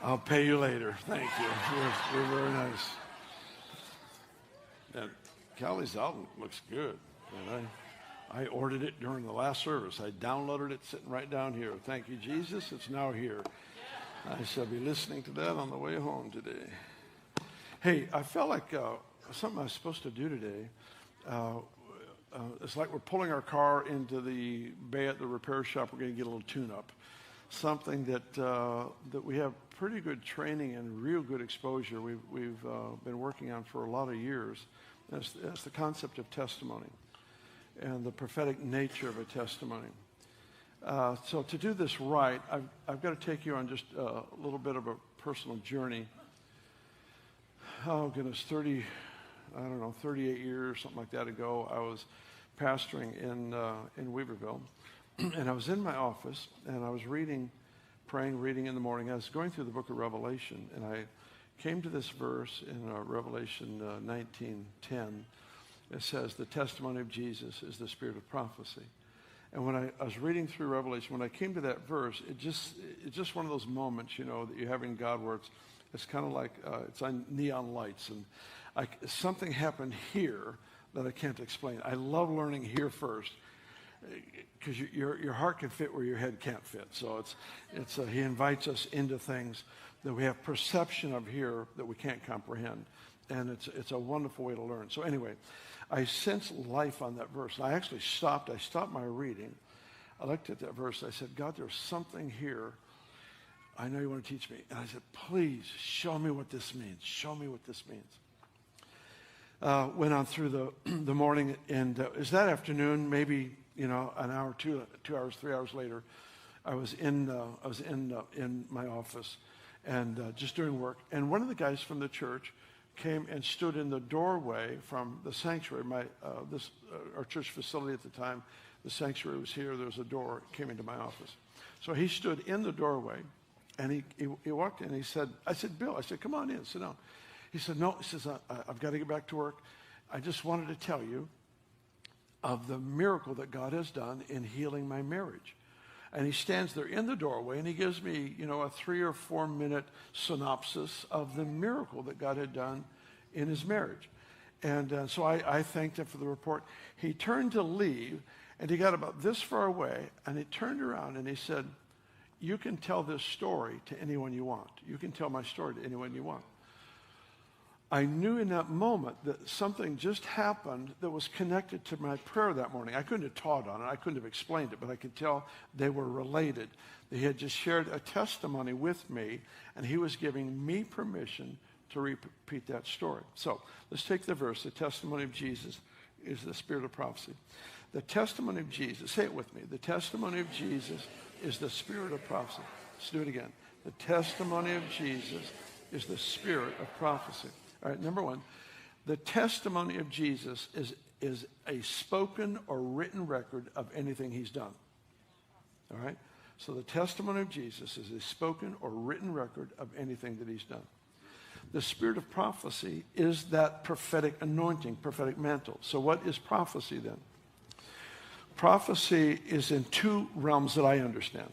I'll pay you later. Thank you. You're very nice. And Callie's album looks good. And I ordered it during the last service. I downloaded it sitting right down here. Thank you, Jesus. It's now here. I shall be listening to that on the way home today. Hey, I felt like something I was supposed to do today. It's like we're pulling our car into the bay at the repair shop. We're going to get a little tune-up. Something that we have pretty good training and real good exposure. We've been working on for a lot of years. That's the concept of testimony and the prophetic nature of a testimony. So to do this right, I've got to take you on just a little bit of a personal journey. Oh goodness, 38 years, something like that ago, I was pastoring in Weaverville, and I was in my office, and I was reading in the morning. I was going through the book of Revelation, and I came to this verse in Revelation 19:10. It says, "The testimony of Jesus is the spirit of prophecy." And when I was reading through Revelation, when I came to that verse, it's just one of those moments, that you have in God where it's kind of like it's on neon lights, and something happened here that I can't explain. I love learning here first, because your heart can fit where your head can't fit. So he invites us into things that we have perception of here that we can't comprehend, and it's a wonderful way to learn. So anyway, I sensed life on that verse. I actually stopped. I stopped my reading. I looked at that verse. I said, God, there's something here. I know you want to teach me. And I said, please show me what this means. Show me what this means. Went on through the morning, and it was that afternoon, maybe an hour, 2 hours, 3 hours later, I was in my office and just doing work. And one of the guys from the church came and stood in the doorway from the sanctuary. Our church facility at the time, the sanctuary was here. There was a door, came into my office. So he stood in the doorway, and he walked in. I said, Bill, come on in, sit down. He said, no, he says, I've got to get back to work. I just wanted to tell you of the miracle that God has done in healing my marriage. And he stands there in the doorway, and he gives me, a 3 or 4 minute synopsis of the miracle that God had done in his marriage. And so I thanked him for the report. He turned to leave, and he got about this far away, and he turned around and he said, you can tell this story to anyone you want. You can tell my story to anyone you want. I knew in that moment that something just happened that was connected to my prayer that morning. I couldn't have taught on it. I couldn't have explained it, but I could tell they were related. He had just shared a testimony with me, and he was giving me permission to repeat that story. So let's take the verse. The testimony of Jesus is the spirit of prophecy. The testimony of Jesus, say it with me. The testimony of Jesus is the spirit of prophecy. Let's do it again. The testimony of Jesus is the spirit of prophecy. All right, number one, the testimony of Jesus is a spoken or written record of anything he's done. All right? So the testimony of Jesus is a spoken or written record of anything that he's done. The spirit of prophecy is that prophetic anointing, prophetic mantle. So what is prophecy then? Prophecy is in 2 realms that I understand.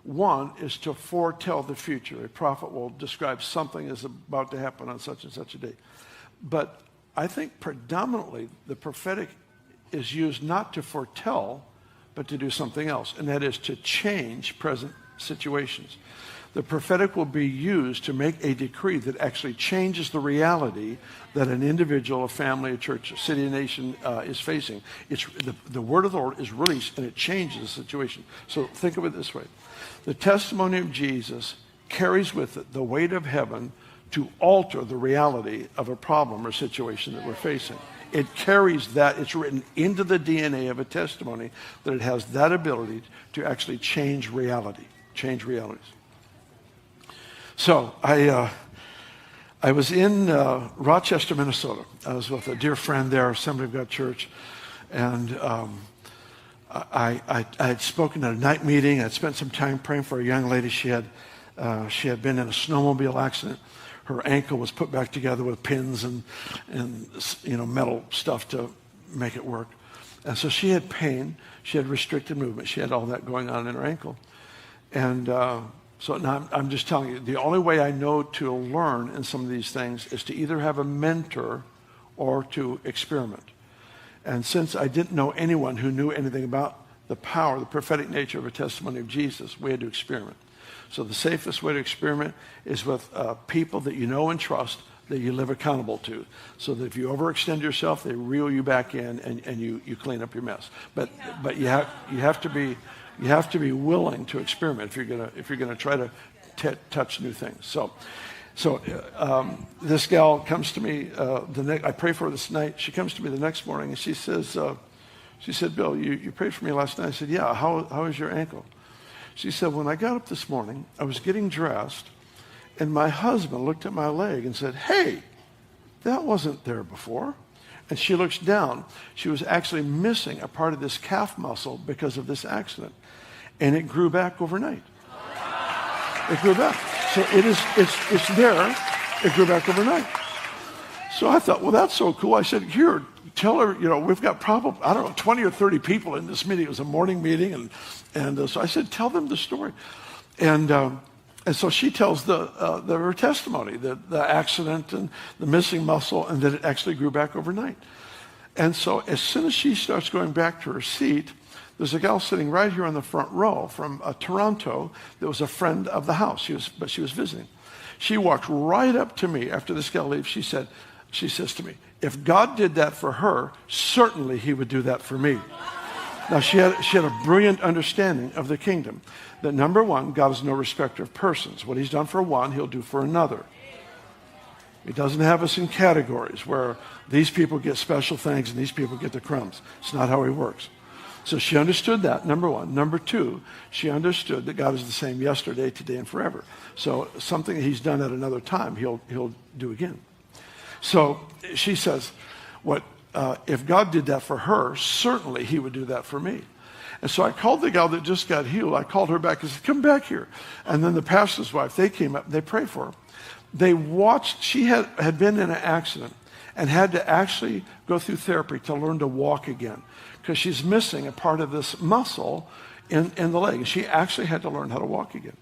One is to foretell the future. A prophet will describe something is about to happen on such and such a day. But I think predominantly the prophetic is used not to foretell, but to do something else, and that is to change present situations. The prophetic will be used to make a decree that actually changes the reality that an individual, a family, a church, a city, a nation is facing. It's the word of the Lord is released, and it changes the situation. So think of it this way. The testimony of Jesus carries with it the weight of heaven to alter the reality of a problem or situation that we're facing. It carries that. It's written into the DNA of a testimony that it has that ability to actually change reality, change realities. So I was in Rochester, Minnesota. I was with a dear friend there, Assembly of God Church, and I had spoken at a night meeting. I'd spent some time praying for a young lady. She had been in a snowmobile accident. Her ankle was put back together with pins and metal stuff to make it work. And so she had pain. She had restricted movement. She had all that going on in her ankle. And So now I'm just telling you, the only way I know to learn in some of these things is to either have a mentor or to experiment. And since I didn't know anyone who knew anything about the power, the prophetic nature of a testimony of Jesus, we had to experiment. So the safest way to experiment is with people that you know and trust, that you live accountable to, so that if you overextend yourself, they reel you back in and you clean up your mess. But you have to be willing to experiment if you're gonna try to touch new things. So this gal comes to me I pray for her this night. She comes to me the next morning and she says, Bill, you prayed for me last night. I said, yeah. How is your ankle? She said, when I got up this morning, I was getting dressed. And my husband looked at my leg and said, hey, that wasn't there before. And she looks down. She was actually missing a part of this calf muscle because of this accident. And it grew back overnight. It grew back. So it's there. It grew back overnight. So I thought, well, that's so cool. I said, here, tell her, we've got probably, 20 or 30 people in this meeting. It was a morning meeting. And so I said, tell them the story. And so she tells her testimony, the accident and the missing muscle, and that it actually grew back overnight. And so as soon as she starts going back to her seat, there's a gal sitting right here on the front row from Toronto that was a friend of the house. But she was visiting. She walked right up to me after this gal leaves. She says to me, if God did that for her, certainly he would do that for me. Now, she had a brilliant understanding of the kingdom. That number one, God is no respecter of persons. What he's done for one, he'll do for another. He doesn't have us in categories where these people get special things and these people get the crumbs. It's not how he works. So she understood that, number one. Number two, she understood that God is the same yesterday, today, and forever. So something he's done at another time, he'll do again. So she says, if God did that for her, certainly he would do that for me. And so I called the gal that just got healed. I called her back and said, come back here. And then the pastor's wife, they came up, they prayed for her. They watched, she had been in an accident and had to actually go through therapy to learn to walk again because she's missing a part of this muscle in the leg. And she actually had to learn how to walk again.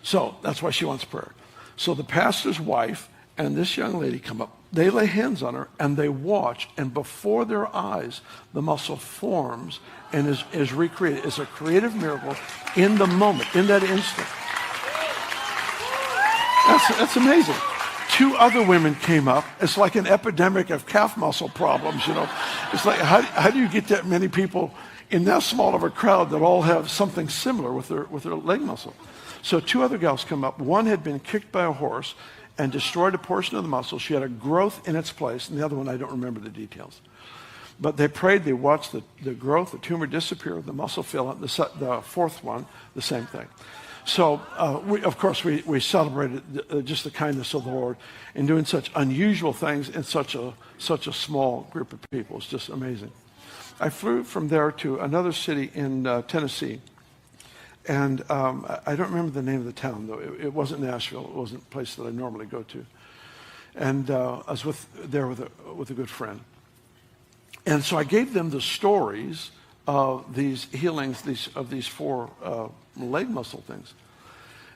So that's why she wants prayer. So the pastor's wife and this young lady come up. They lay hands on her and they watch, and before their eyes, the muscle forms and is recreated. It's a creative miracle in the moment, in that instant. That's amazing. 2 other women came up. It's like an epidemic of calf muscle problems, It's like, how do you get that many people in that small of a crowd that all have something similar with their leg muscle? So 2 other gals come up. One had been kicked by a horse and destroyed a portion of the muscle. She had a growth in its place, and the other one, I don't remember the details. But they prayed, they watched the growth, the tumor disappear, the muscle fill up. The fourth one, the same thing. So, we celebrated just the kindness of the Lord in doing such unusual things in such a small group of people. It's just amazing. I flew from there to another city in Tennessee. And I don't remember the name of the town, though. It wasn't Nashville. It wasn't a place that I normally go to. And I was there with a good friend. And so I gave them the stories of these healings, of these 4 leg muscle things.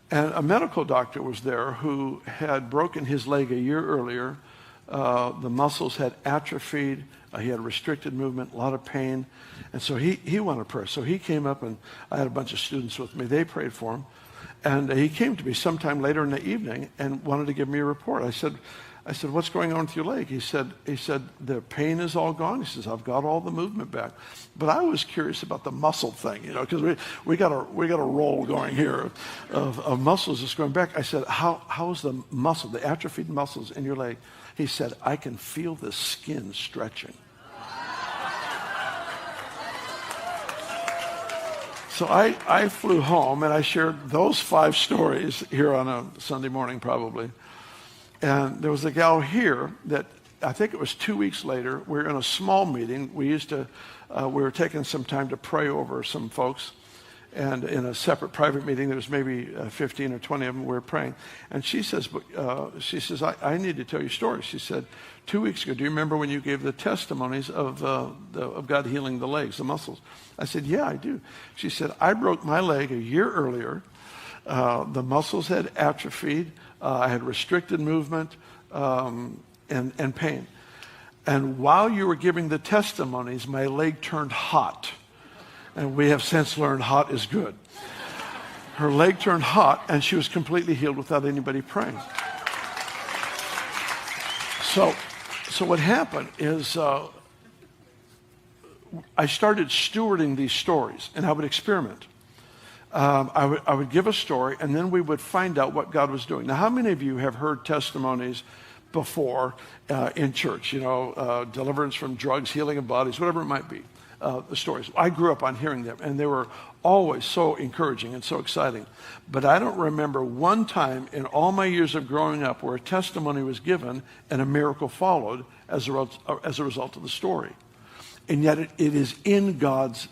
And a medical doctor was there who had broken his leg a year earlier. The muscles had atrophied. He had restricted movement, a lot of pain. And so he wanted prayer. So he came up, and I had a bunch of students with me. They prayed for him. And he came to me sometime later in the evening and wanted to give me a report. I said, what's going on with your leg? He said, the pain is all gone. He says, I've got all the movement back. But I was curious about the muscle thing, because we got a roll going here of muscles that's going back. I said, how's the muscle, the atrophied muscles in your leg? He said, I can feel the skin stretching. So I flew home and I shared those 5 stories here on a Sunday morning probably. And there was a gal here that I think it was 2 weeks later. We were in a small meeting. We were taking some time to pray over some folks. And in a separate private meeting, there was maybe 15 or 20 of them. We were praying. And she says, I need to tell you a story. She said, 2 weeks ago, do you remember when you gave the testimonies of God healing the legs, the muscles? I said, yeah, I do. She said, I broke my leg a year earlier. The muscles had atrophied. I had restricted movement and pain. And while you were giving the testimonies, my leg turned hot. And we have since learned hot is good. Her leg turned hot, and she was completely healed without anybody praying. So what happened is I started stewarding these stories, and I would experiment. I would give a story, and then we would find out what God was doing. Now, how many of you have heard testimonies before in church? Deliverance from drugs, healing of bodies, whatever it might be. The stories. I grew up on hearing them, and they were always so encouraging and so exciting. But I don't remember one time in all my years of growing up where a testimony was given and a miracle followed as a result of the story. And yet it is in God's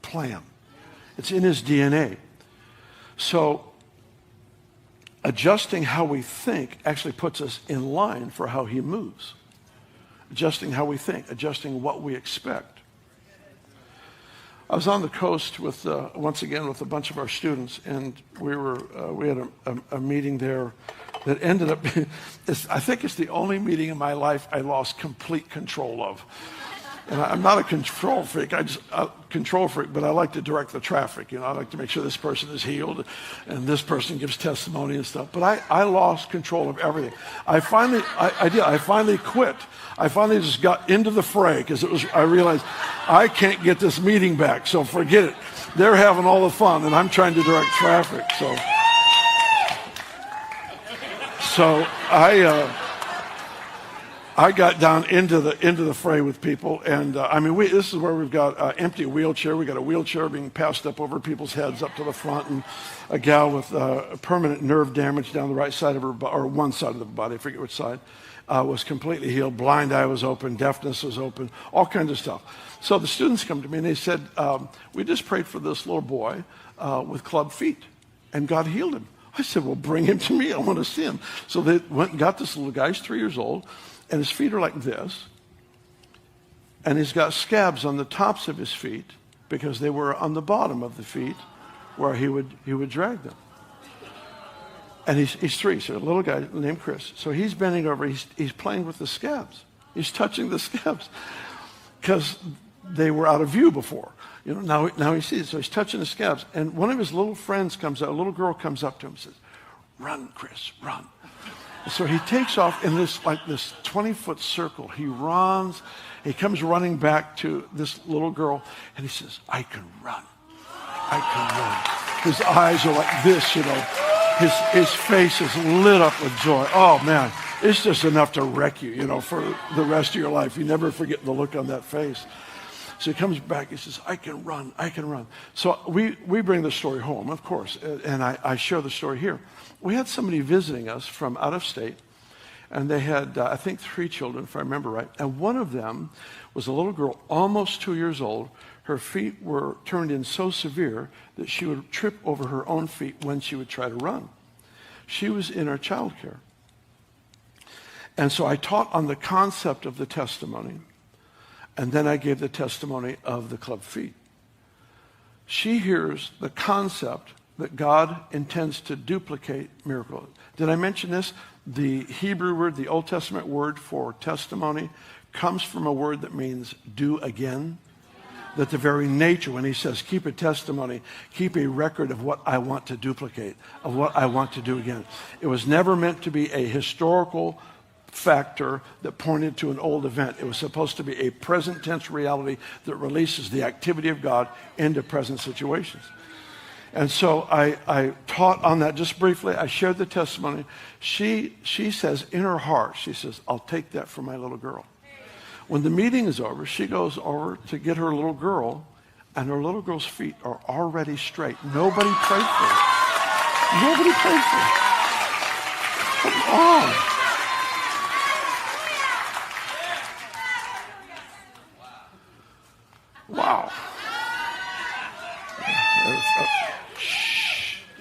plan. It's in his DNA. So adjusting how we think actually puts us in line for how he moves. Adjusting how we think, adjusting what we expect. I was on the coast with, once again, with a bunch of our students, and we had a meeting there that ended up, I think it's the only meeting in my life I lost complete control of. And I'm not a control freak, but I like to direct the traffic. I like to make sure this person is healed and this person gives testimony and stuff. But I lost control of everything. I finally quit. I finally just got into the fray because I realized I can't get this meeting back, so forget it. They're having all the fun and I'm trying to direct traffic. So I got down into the fray with people, and this is where we've got an empty wheelchair. We got a wheelchair being passed up over people's heads up to the front, and a gal with permanent nerve damage down the right side of her, or one side of the body, I forget which side, was completely healed. Blind eye was open, deafness was open, all kinds of stuff. So the students come to me and they said, we just prayed for this little boy with club feet, and God healed him. I said, well, bring him to me. I want to see him. So they went and got this little guy. He's 3 years old. And his feet are like this. And he's got scabs on the tops of his feet because they were on the bottom of the feet where he would drag them. And he's 3, so a little guy named Chris. So he's bending over, he's playing with the scabs. He's touching the scabs because they were out of view before. Now he sees, so he's touching the scabs. And one of his little friends comes out, a little girl comes up to him and says, "Run, Chris, run." So he takes off in this 20-foot circle. He runs. He comes running back to this little girl, and he says, "I can run. I can run." His eyes are like this, His face is lit up with joy. Oh, man, it's just enough to wreck you, for the rest of your life. You never forget the look on that face. So he comes back. He says, "I can run. I can run." So we bring the story home, of course, and I share the story here. We had somebody visiting us from out of state, and they had, I think, 3 children, if I remember right. And one of them was a little girl, almost 2 years old. Her feet were turned in so severe that she would trip over her own feet when she would try to run. She was in our childcare. And so I taught on the concept of the testimony, and then I gave the testimony of the club feet. She hears the concept that God intends to duplicate miracles. Did I mention this? The Hebrew word, the Old Testament word for testimony, comes from a word that means do again. That the very nature, when he says keep a testimony, keep a record of what I want to duplicate, of what I want to do again. It was never meant to be a historical factor that pointed to an old event. It was supposed to be a present tense reality that releases the activity of God into present situations. And so I taught on that just briefly. I shared the testimony. She says in her heart, she says, "I'll take that for my little girl." When the meeting is over, she goes over to get her little girl, and her little girl's feet are already straight. Nobody prayed for her. Nobody prayed for her. Come on. Wow.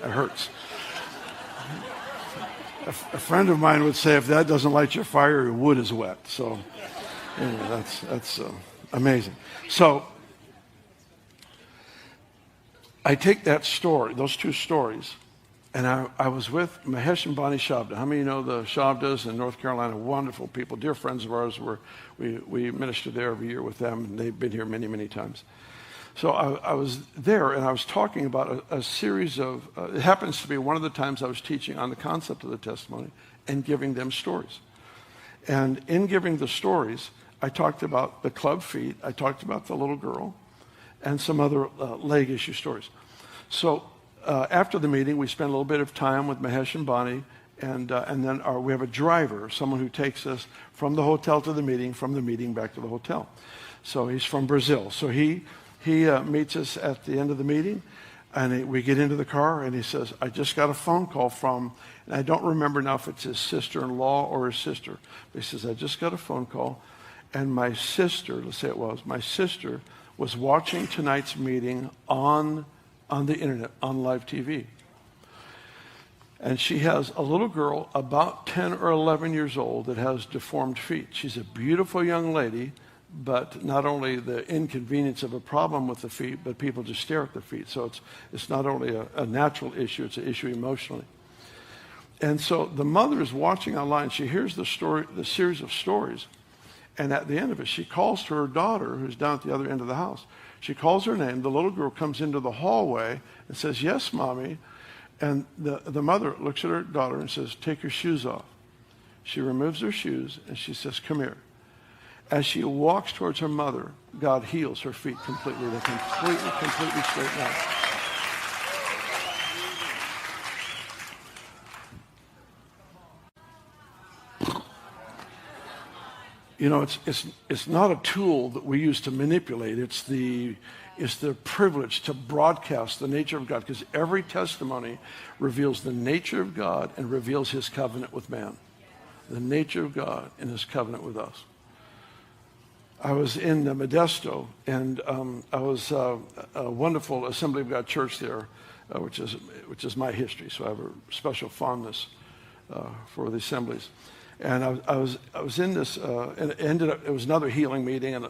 That hurts. A friend of mine would say, if that doesn't light your fire, your wood is wet. So anyway, that's amazing. So I take that story, those 2 stories, And I was with Mahesh and Bonnie Shabda. How many of you know the Shabdas in North Carolina? Wonderful people, dear friends of ours. We minister there every year with them, and they've been here many, many times. So I was there, and I was talking about a series of, it happens to be one of the times I was teaching on the concept of the testimony and giving them stories. And in giving the stories, I talked about the club feet, I talked about the little girl, and some other leg issue stories. So after the meeting, we spent a little bit of time with Mahesh and Bonnie, and then we have a driver, someone who takes us from the hotel to the meeting, from the meeting back to the hotel. So he's from Brazil. So he meets us at the end of the meeting, and we get into the car, and he says, I just got a phone call from, and I don't remember now if it's his sister-in-law or his sister, but he says, I just got a phone call, and my sister, let's say it was, my sister was watching tonight's meeting on the internet, on live TV. And she has a little girl about 10 or 11 years old that has deformed feet. She's a beautiful young lady, but not only the inconvenience of a problem with the feet, but people just stare at the feet. So it's not only a natural issue, it's an issue emotionally. And so the mother is watching online. She hears the series of stories. And at the end of it, she calls to her daughter, who's down at the other end of the house. She calls her name. The little girl comes into the hallway and says, yes, Mommy. And the mother looks at her daughter and says, take your shoes off. She removes her shoes and she says, come here. As she walks towards her mother, God heals her feet completely. They're completely straightened out. You know, it's not a tool that we use to manipulate. It's the privilege to broadcast the nature of God, because every testimony reveals the nature of God and reveals his covenant with man. The nature of God and his covenant with us. I was in Modesto, and I was a wonderful Assembly of God church there, which is my history. So I have a special fondness for the assemblies. And I was in this, and it was another healing meeting, and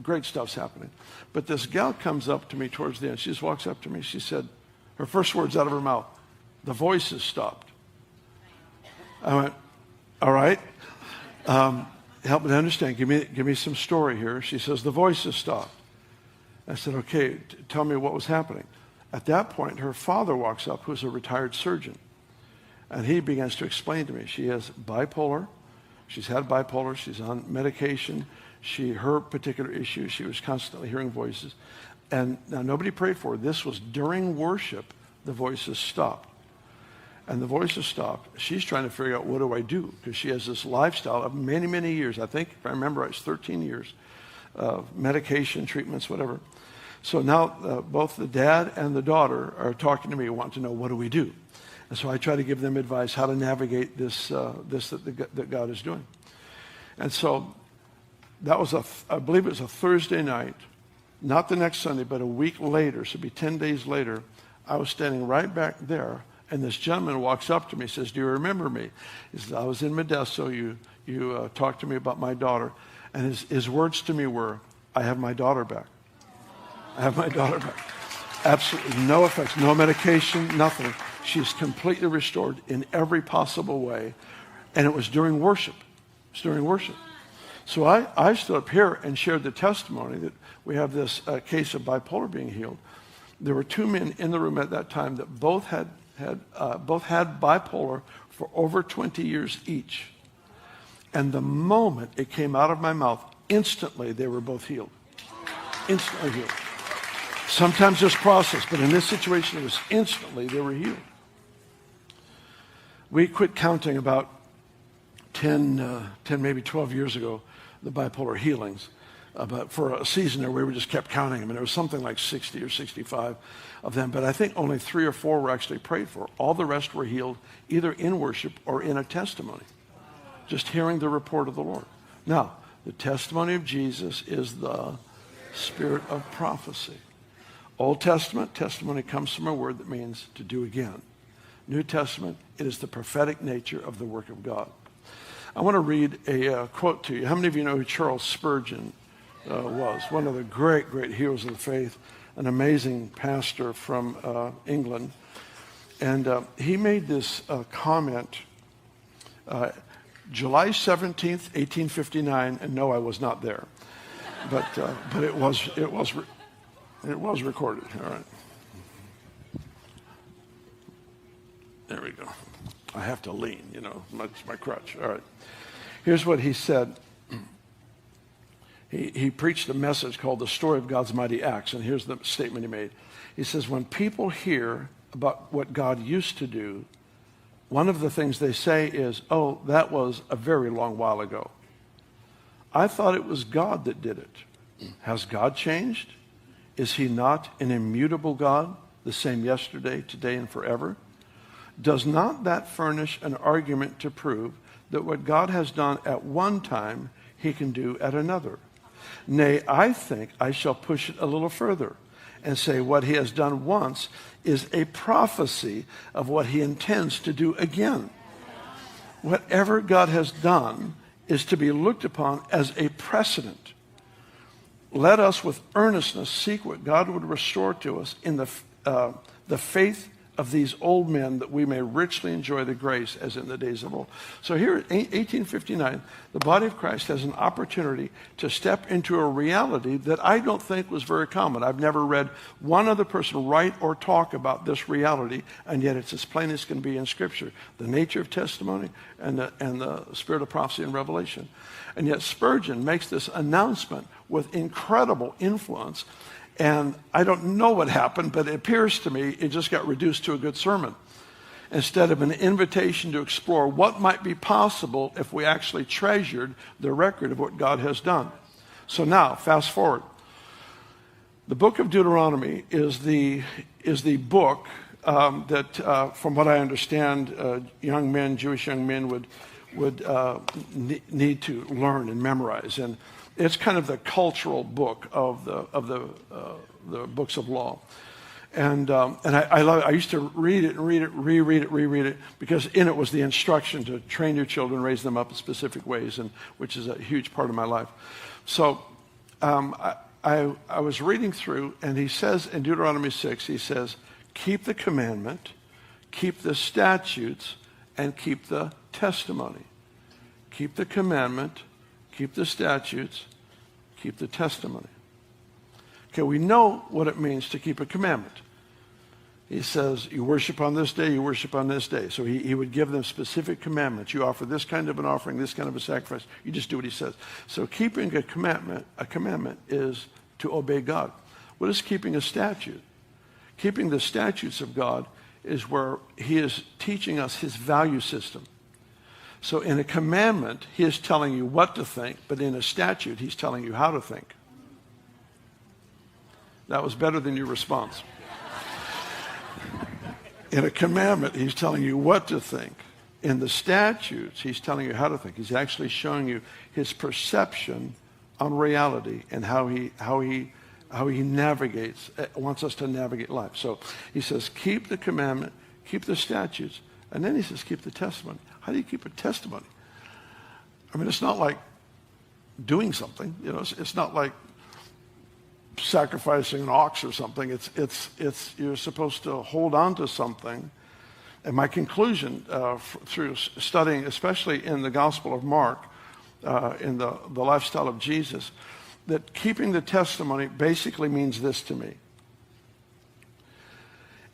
great stuff's happening. But this gal comes up to me towards the end. She just walks up to me. She said, her first words out of her mouth, the voice has stopped. I went, all right. Help me to understand. Give me some story here. She says, the voice has stopped. I said, okay, tell me what was happening. At that point, her father walks up, who's a retired surgeon. And he begins to explain to me, she has bipolar. She's had bipolar. She's on medication. Her particular issue, she was constantly hearing voices. And now nobody prayed for her. This was during worship, the voices stopped. And the voices stopped. She's trying to figure out, what do I do? Because she has this lifestyle of many, many years. I think, if I remember right, it's 13 years of medication, treatments, whatever. So now both the dad and the daughter are talking to me, want to know, what do we do? And so I try to give them advice how to navigate this that God is doing. And so that was I believe it was a Thursday night, not the next Sunday, but a week later, so it'd be 10 days later, I was standing right back there, and this gentleman walks up to me, says, do you remember me? He says, I was in Modesto, you talked to me about my daughter. And his words to me were, I have my daughter back. I have my daughter back. Absolutely no effects, no medication, nothing. She's completely restored in every possible way. And it was during worship. It was during worship. So I stood up here and shared the testimony that we have this case of bipolar being healed. There were two men in the room at that time that both had bipolar for over 20 years each. And the moment it came out of my mouth, instantly they were both healed. Instantly healed. Sometimes there's process, but in this situation, it was instantly they were healed. We quit counting about 10, maybe 12 years ago, the bipolar healings. But for a season there, we just kept counting them, and there was something like 60 or 65 of them. But I think only 3 or 4 were actually prayed for. All the rest were healed either in worship or in a testimony, just hearing the report of the Lord. Now, the testimony of Jesus is the spirit of prophecy. Old Testament, testimony comes from a word that means to do again. New Testament, it is the prophetic nature of the work of God. I want to read a quote to you. How many of you know who Charles Spurgeon was? One of the great, great heroes of the faith, an amazing pastor from England. And he made this comment July 17th, 1859, and no, I was not there. But it was recorded. All right. There we go. I have to lean, it's my crutch. All right. Here's what he said. He preached a message called The Story of God's Mighty Acts, and here's the statement he made. He says, when people hear about what God used to do, one of the things they say is, oh, that was a very long while ago. I thought it was God that did it. Has God changed? Is he not an immutable God, the same yesterday, today, and forever? Does not that furnish an argument to prove that what God has done at one time, he can do at another? Nay, I think I shall push it a little further and say what he has done once is a prophecy of what he intends to do again. Whatever God has done is to be looked upon as a precedent. Let us with earnestness seek what God would restore to us in the faith of these old men, that we may richly enjoy the grace as in the days of old. So here in 1859, the body of Christ has an opportunity to step into a reality that I don't think was very common. I've never read one other person write or talk about this reality, and yet it's as plain as can be in Scripture. The nature of testimony and the spirit of prophecy and revelation. And yet Spurgeon makes this announcement with incredible influence. And I don't know what happened, but it appears to me it just got reduced to a good sermon instead of an invitation to explore what might be possible if we actually treasured the record of what God has done. So now, fast forward. The book of Deuteronomy is the book that, from what I understand, Jewish young men would need to learn and memorize. And it's kind of the cultural book of the books of law, and I love it. I used to reread it, because in it was the instruction to train your children, raise them up in specific ways, and which is a huge part of my life. So I was reading through, and he says in Deuteronomy 6, he says, keep the commandment, keep the statutes, and keep the testimony. Keep the commandment, keep the statutes, keep the testimony. Okay, we know what it means to keep a commandment. He says, you worship on this day, you worship on this day. So he would give them specific commandments. You offer this kind of an offering, this kind of a sacrifice. You just do what he says. So keeping a commandment is to obey God. What is keeping a statute? Keeping the statutes of God is where he is teaching us his value system. So in a commandment, he is telling you what to think, but in a statute, he's telling you how to think. That was better than your response. In a commandment, he's telling you what to think. In the statutes, he's telling you how to think. He's actually showing you his perception on reality and how he navigates, wants us to navigate life. So he says, keep the commandment, keep the statutes, and then he says, keep the testimony. How do you keep a testimony? I mean, it's not like doing something. It's not like sacrificing an ox or something. It's you're supposed to hold on to something. And my conclusion through studying, especially in the Gospel of Mark, in the lifestyle of Jesus, that keeping the testimony basically means this to me,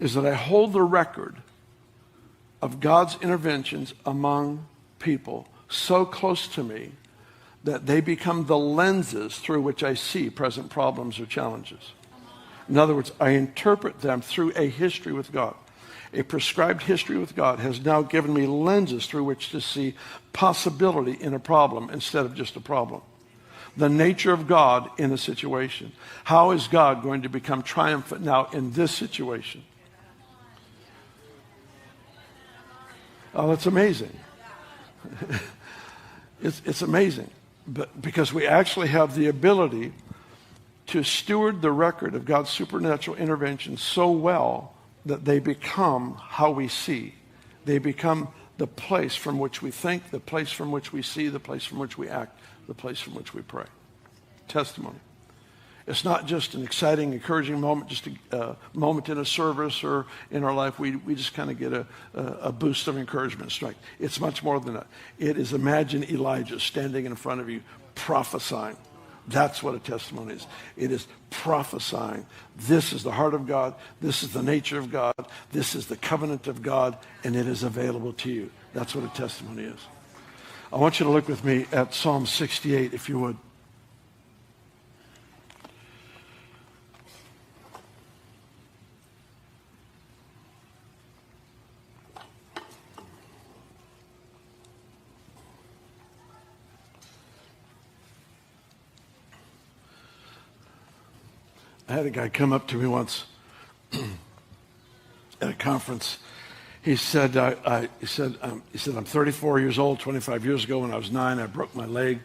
is that I hold the record of God's interventions among people so close to me that they become the lenses through which I see present problems or challenges. In other words, I interpret them through a history with God. A prescribed history with God has now given me lenses through which to see possibility in a problem instead of just a problem. The nature of God in a situation. How is God going to become triumphant now in this situation? Oh, it's amazing. It's amazing. But because we actually have the ability to steward the record of God's supernatural intervention so well that they become how we see. They become the place from which we think, the place from which we see, the place from which we act, the place from which we pray. Testimony. It's not just an exciting, encouraging moment, just a moment in a service or in our life. We just kind of get a boost of encouragement and strength. It's much more than that. It is, imagine Elijah standing in front of you prophesying. That's what a testimony is. It is prophesying. This is the heart of God. This is the nature of God. This is the covenant of God, and it is available to you. That's what a testimony is. I want you to look with me at Psalm 68, if you would. I had a guy come up to me once at a conference. He said, I'm 34 years old. 25 years ago when I was 9, I broke my leg.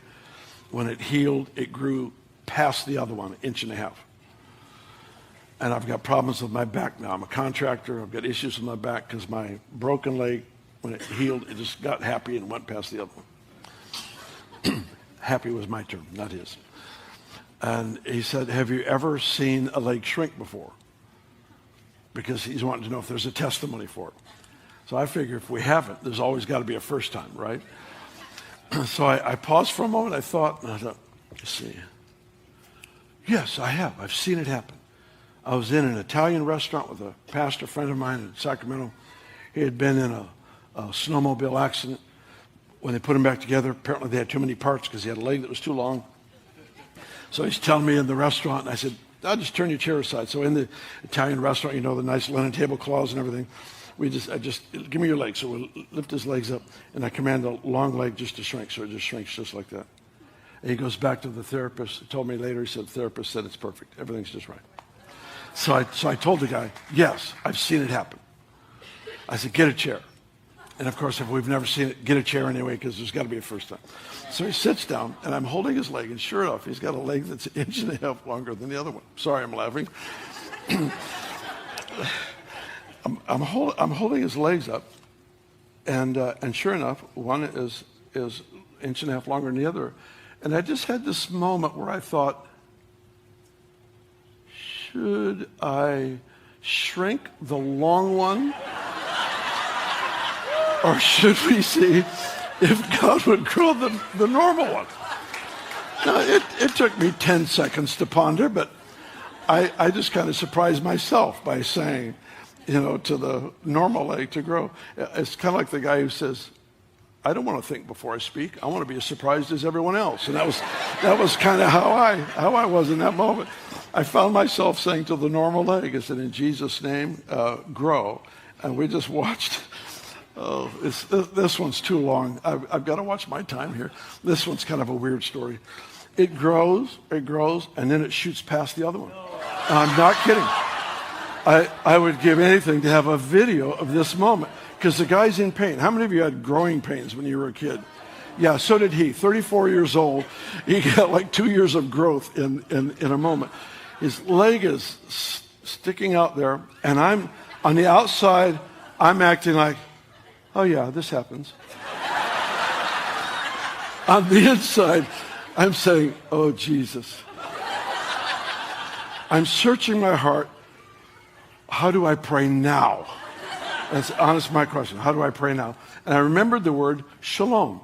When it healed, it grew past the other one, 1.5 inches. And I've got problems with my back now. I'm a contractor. I've got issues with my back because my broken leg, when it healed, it just got happy and went past the other one. Happy was my term, not his. And he said, have you ever seen a leg shrink before? Because he's wanting to know if there's a testimony for it. So I figure if we haven't, there's always got to be a first time, right? So I paused for a moment. I thought, let's see. Yes, I have. I've seen it happen. I was in an Italian restaurant with a pastor friend of mine in Sacramento. He had been in a snowmobile accident. When they put him back together, apparently they had too many parts because he had a leg that was too long. So he's telling me in the restaurant, and I said, I'll just turn your chair aside. So in the Italian restaurant, you know, the nice linen tablecloths and everything, give me your legs. So we'll lift his legs up, and I command the long leg just to shrink, so it just shrinks just like that. And he goes back to the therapist. He told me later, he said, the therapist said it's perfect. Everything's just right. So I told the guy, yes, I've seen it happen. I said, get a chair. And of course, if we've never seen it, get a chair anyway, because there's got to be a first time. So he sits down, and I'm holding his leg, and sure enough, he's got a leg that's 1.5 inches longer than the other one. Sorry, I'm laughing. I'm holding his legs up, and sure enough, one is 1.5 inches longer than the other. And I just had this moment where I thought, should I shrink the long one? Or should we see if God would grow the normal one? Now, it took me 10 seconds to ponder, but I just kind of surprised myself by saying, to the normal leg to grow. It's kind of like the guy who says, I don't want to think before I speak. I want to be as surprised as everyone else. And that was kind of how I was in that moment. I found myself saying to the normal leg, I said, in Jesus' name, grow. And we just watched. Oh, this one's too long. I've got to watch my time here. This one's kind of a weird story. It grows, and then it shoots past the other one. I'm not kidding. I would give anything to have a video of this moment, because the guy's in pain. How many of you had growing pains when you were a kid? Yeah, so did he. 34 years old. He got like 2 years of growth in a moment. His leg is sticking out there, and I'm on the outside, I'm acting like, oh yeah, this happens. On the inside, I'm saying, oh Jesus. I'm searching my heart. How do I pray now? That's honest my question. How do I pray now? And I remembered the word shalom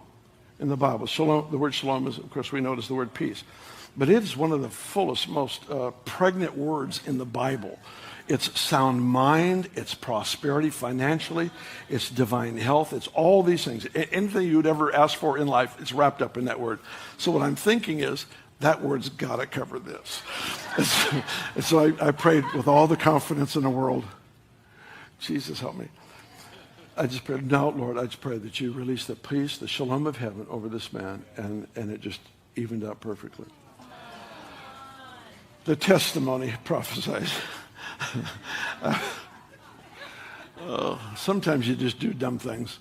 in the Bible. Shalom, the word shalom is, of course, we know it as the word peace. But it is one of the fullest, most pregnant words in the Bible. It's sound mind, it's prosperity financially, it's divine health, it's all these things. Anything you would ever ask for in life, it's wrapped up in that word. So what I'm thinking is, that word's got to cover this. And so I prayed with all the confidence in the world. Jesus, help me. I just prayed, no, Lord, I just pray that you release the peace, the shalom of heaven over this man, and it just evened out perfectly. The testimony prophesies. Sometimes you just do dumb things,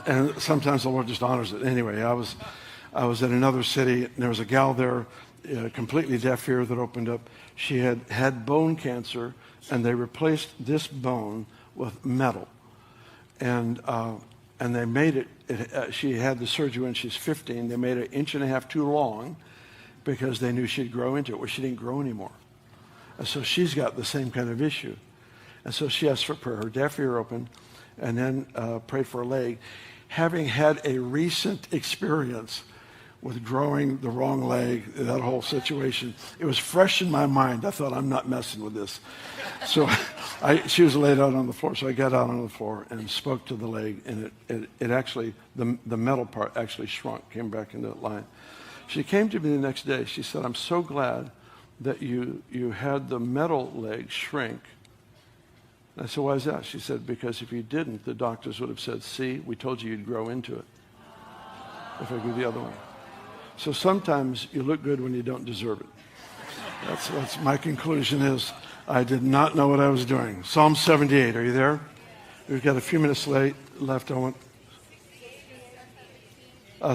and sometimes the Lord just honors it. Anyway, I was in another city, and there was a gal there, completely deaf ear that opened up. She had bone cancer, and they replaced this bone with metal, and they made it. She had the surgery when she's 15. They made it 1.5 inches too long, because they knew she'd grow into it. Well, she didn't grow anymore. And so she's got the same kind of issue. And so she asked for prayer, her deaf ear open, and then prayed for her leg. Having had a recent experience with growing the wrong leg, that whole situation, it was fresh in my mind. I thought, I'm not messing with this. So she was laid out on the floor, so I got out on the floor and spoke to the leg, and it actually, the metal part actually shrunk, came back into line. She came to me the next day. She said, I'm so glad that you had the metal leg shrink. And I said, why is that? She said, because if you didn't, the doctors would have said, see, we told you you'd grow into it if I do the other one. So sometimes you look good when you don't deserve it. That's my conclusion is I did not know what I was doing. Psalm 78, are you there? We've got a few minutes left. I want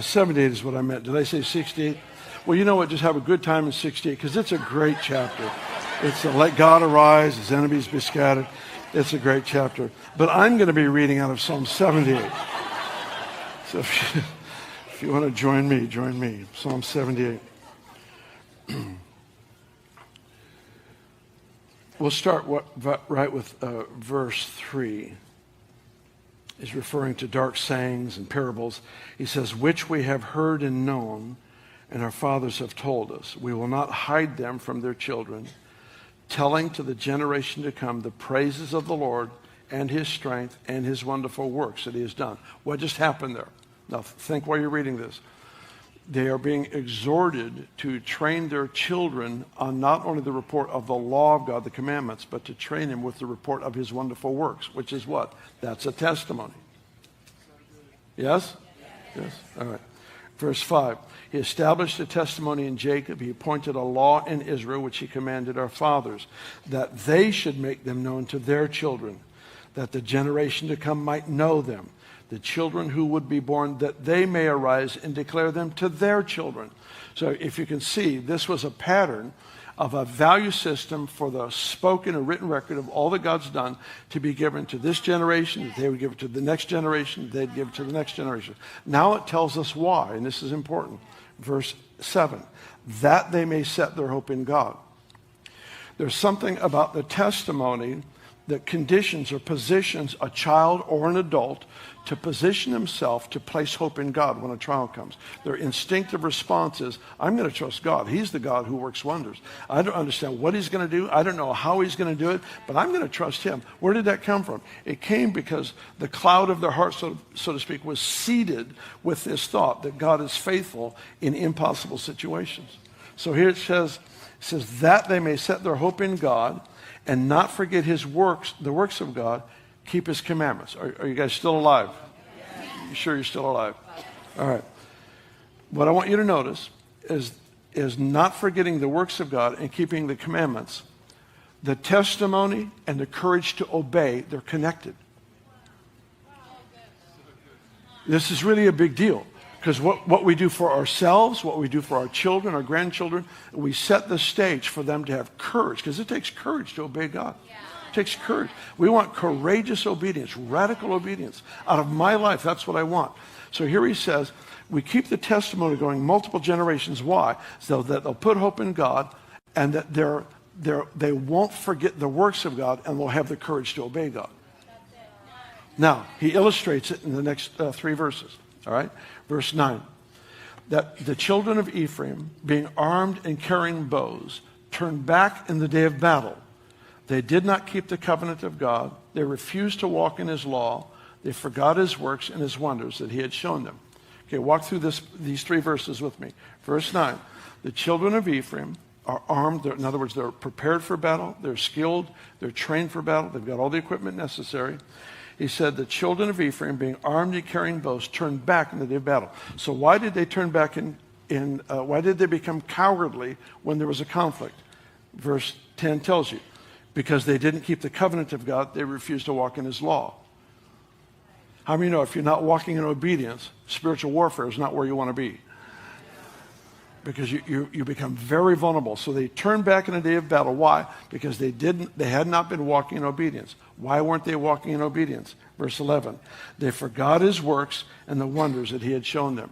78 is what I meant. Did I say 68? Well, you know what? Just have a good time in 68 because it's a great chapter. It's let God arise, his enemies be scattered. It's a great chapter. But I'm going to be reading out of Psalm 78. So if you want to join me. Psalm 78. We'll start right with verse 3. He's referring to dark sayings and parables. He says, which we have heard and known, and our fathers have told us. We will not hide them from their children, telling to the generation to come the praises of the Lord and his strength and his wonderful works that he has done. What just happened there? Now, think while you're reading this. They are being exhorted to train their children on not only the report of the law of God, the commandments, but to train them with the report of his wonderful works, which is what? That's a testimony. Yes? Yes? All right. Verse 5. He established a testimony in Jacob. He appointed a law in Israel, which he commanded our fathers, that they should make them known to their children, that the generation to come might know them, the children who would be born, that they may arise and declare them to their children. So if you can see, this was a pattern of a value system for the spoken or written record of all that God's done to be given to this generation, that they would give it to the next generation, they'd give it to the next generation. Now it tells us why, and this is important. Verse 7, that they may set their hope in God. There's something about the testimony that conditions or positions a child or an adult to position himself to place hope in God when a trial comes. Their instinctive response is, I'm going to trust God. He's the God who works wonders. I don't understand what he's going to do. I don't know how he's going to do it, but I'm going to trust him. Where did that come from? It came because the cloud of their heart, so to speak, was seeded with this thought that God is faithful in impossible situations. So here it says that they may set their hope in God and not forget his works, the works of God, keep his commandments. Are you guys still alive? You sure you're still alive? All right. What I want you to notice is not forgetting the works of God and keeping the commandments. The testimony and the courage to obey, they're connected. This is really a big deal. Because what we do for ourselves, what we do for our children, our grandchildren, we set the stage for them to have courage. Because it takes courage to obey God. It takes courage. We want courageous obedience, radical obedience. Out of my life, that's what I want. So here he says, we keep the testimony going multiple generations. Why? So that they'll put hope in God and that they won't forget the works of God and they'll have the courage to obey God. Now, he illustrates it in the next 3 verses. All right? Verse 9, that the children of Ephraim, being armed and carrying bows, turned back in the day of battle. They did not keep the covenant of God. They refused to walk in his law. They forgot his works and his wonders that he had shown them. Okay, walk through these 3 verses with me. Verse 9, the children of Ephraim are armed. In other words, they're prepared for battle. They're skilled. They're trained for battle. They've got all the equipment necessary. He said, the children of Ephraim, being armed and carrying bows, turned back in the day of battle. So why did they turn back why did they become cowardly when there was a conflict? Verse 10 tells you, because they didn't keep the covenant of God, they refused to walk in his law. How many know if you're not walking in obedience, spiritual warfare is not where you want to be? Because you become very vulnerable. So they turned back in the day of battle. Why? Because they had not been walking in obedience. Why weren't they walking in obedience? Verse 11, they forgot his works and the wonders that he had shown them.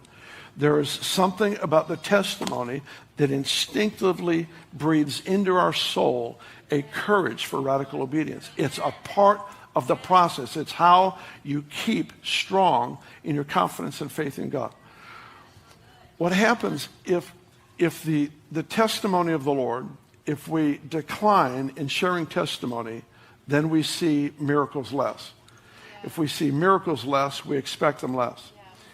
There is something about the testimony that instinctively breathes into our soul a courage for radical obedience. It's a part of the process. It's how you keep strong in your confidence and faith in God. What happens if the testimony of the Lord, if we decline in sharing testimony, then we see miracles less. If we see miracles less, we expect them less.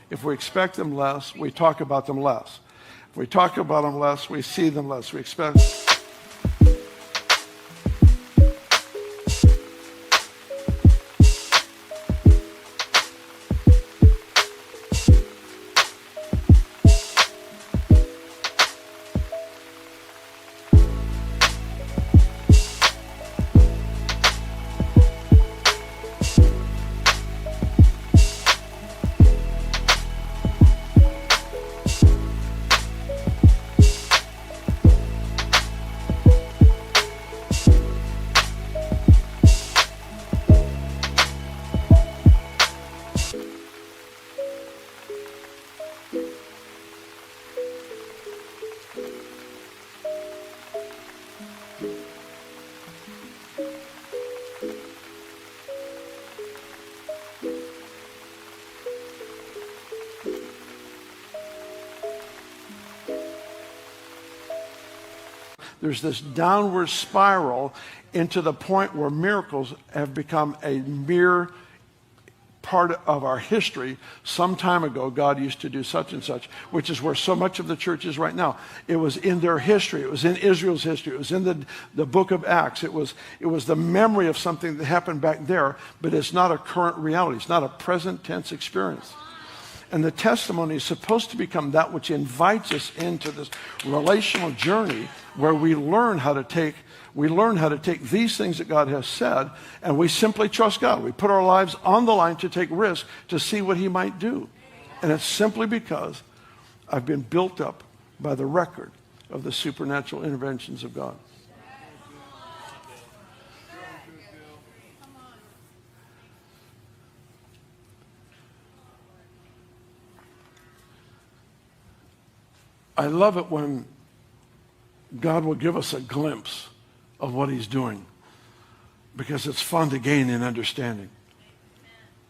If we expect them less, we talk about them less. If we talk about them less, we see them less. We expect. There's this downward spiral into the point where miracles have become a mere part of our history. Some time ago, God used to do such and such, which is where so much of the church is right now. It was in their history. It was in Israel's history. It was in the book of Acts. It was the memory of something that happened back there, but it's not a current reality. It's not a present tense experience. And the testimony is supposed to become that which invites us into this relational journey where we learn how to take these things that God has said, and we simply trust God. We put our lives on the line to take risk to see what he might do. And it's simply because I've been built up by the record of the supernatural interventions of God. I love it when God will give us a glimpse of what he's doing, because it's fun to gain in understanding.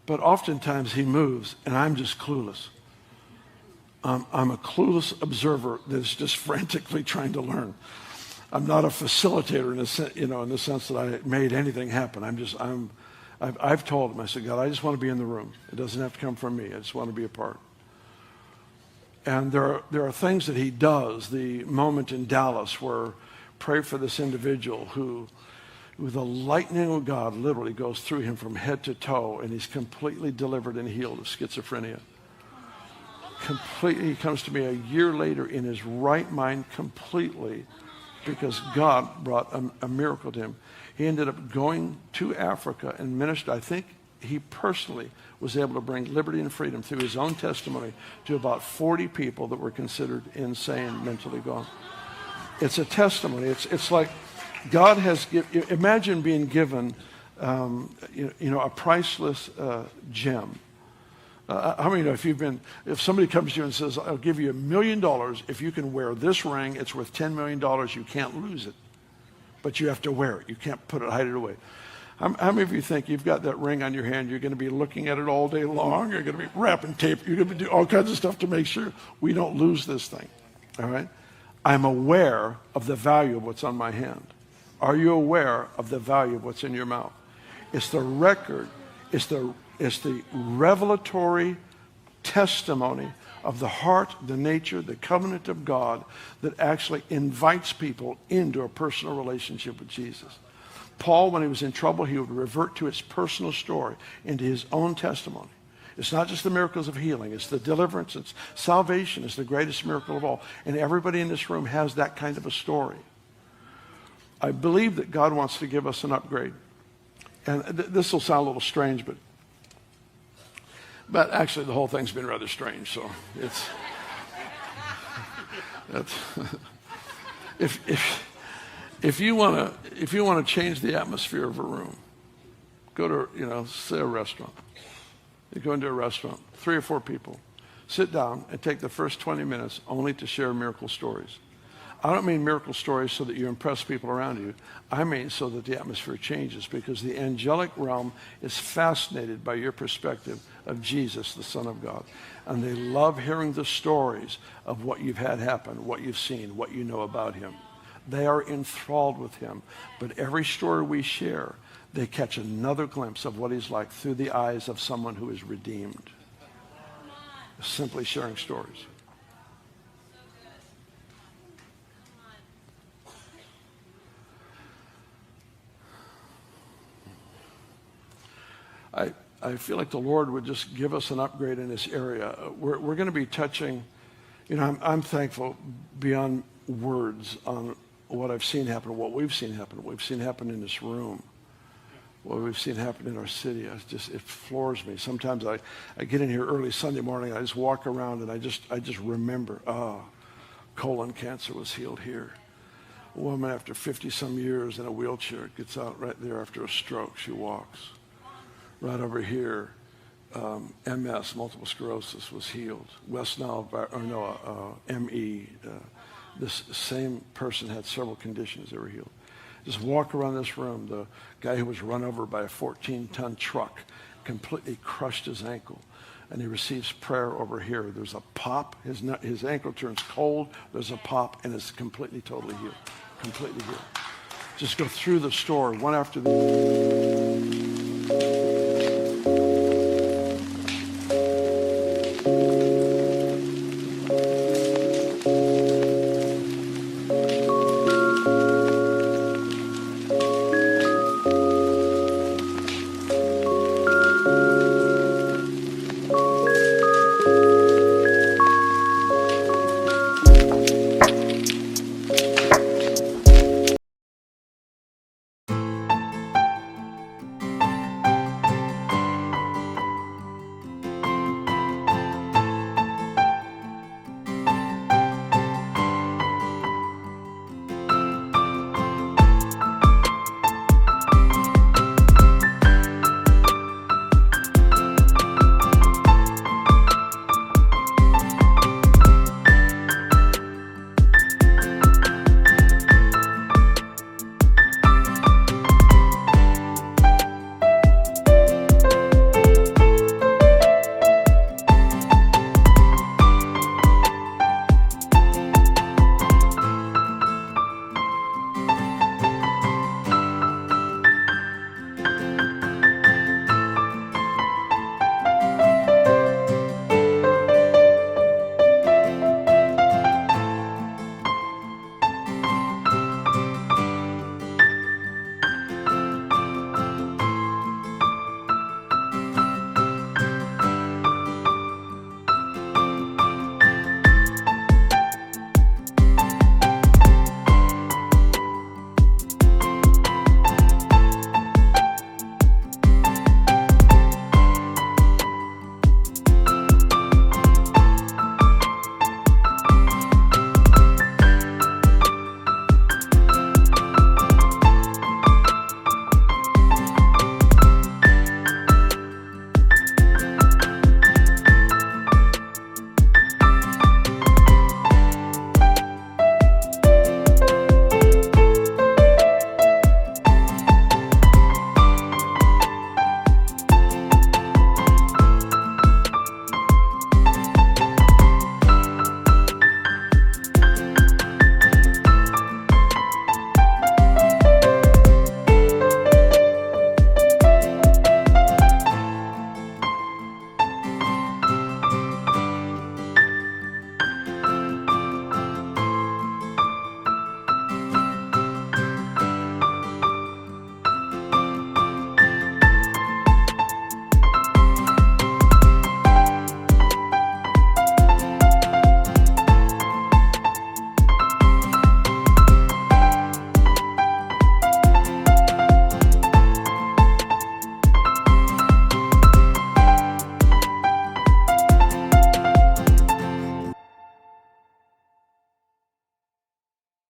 But oftentimes he moves and I'm just clueless. I'm a clueless observer that's just frantically trying to learn. I'm not a facilitator in the sense that I made anything happen. I've told him, I said, God, I just want to be in the room. It doesn't have to come from me. I just want to be a part. And there are things that he does. The moment in Dallas where pray for this individual who the lightning of God literally goes through him from head to toe, and he's completely delivered and healed of schizophrenia. Completely, he comes to me a year later in his right mind completely, because God brought a miracle to him. He ended up going to Africa and ministered. I think he personally was able to bring liberty and freedom through his own testimony to about 40 people that were considered insane, mentally gone. It's a testimony. It's like God has imagine being given, a priceless gem. How many know if somebody comes to you and says, I'll give you $1 million if you can wear this ring, it's worth $10 million, you can't lose it. But you have to wear it. You can't hide it away. How many of you think you've got that ring on your hand, you're going to be looking at it all day long, you're going to be wrapping tape, you're going to do all kinds of stuff to make sure we don't lose this thing, all right? I'm aware of the value of what's on my hand. Are you aware of the value of what's in your mouth? It's the record, it's the revelatory testimony of the heart, the nature, the covenant of God that actually invites people into a personal relationship with Jesus. Paul, when he was in trouble, he would revert to his personal story, into his own testimony. It's not just the miracles of healing. It's the deliverance. It's salvation. It's the greatest miracle of all. And everybody in this room has that kind of a story. I believe that God wants to give us an upgrade. And this will sound a little strange, but actually the whole thing's been rather strange. So if you want to change the atmosphere of a room, go to say a restaurant. You go into a restaurant, 3 or 4 people, sit down and take the first 20 minutes only to share miracle stories. I don't mean miracle stories so that you impress people around you. I mean so that the atmosphere changes, because the angelic realm is fascinated by your perspective of Jesus, the Son of God. And they love hearing the stories of what you've had happen, what you've seen, what you know about him. They are enthralled with him. But every story we share, they catch another glimpse of what he's like through the eyes of someone who is redeemed. Simply sharing stories. I feel like the Lord would just give us an upgrade in this area. We're going to be touching, I'm thankful beyond words on what I've seen happen, what we've seen happen, what we've seen happen in this room, what we've seen happen in our city. It floors me. Sometimes I get in here early Sunday morning, I just walk around and I just remember, colon cancer was healed here. A woman after 50-some years in a wheelchair gets out right there after a stroke. She walks. Right over here, MS, multiple sclerosis, was healed. West Nile, ME. This same person had several conditions that were healed. Just walk around this room. The guy who was run over by a 14-ton truck completely crushed his ankle, and he receives prayer over here. There's a pop. His ankle turns cold. There's a pop, and it's completely, totally healed. Completely healed. Just go through the store, one after the other.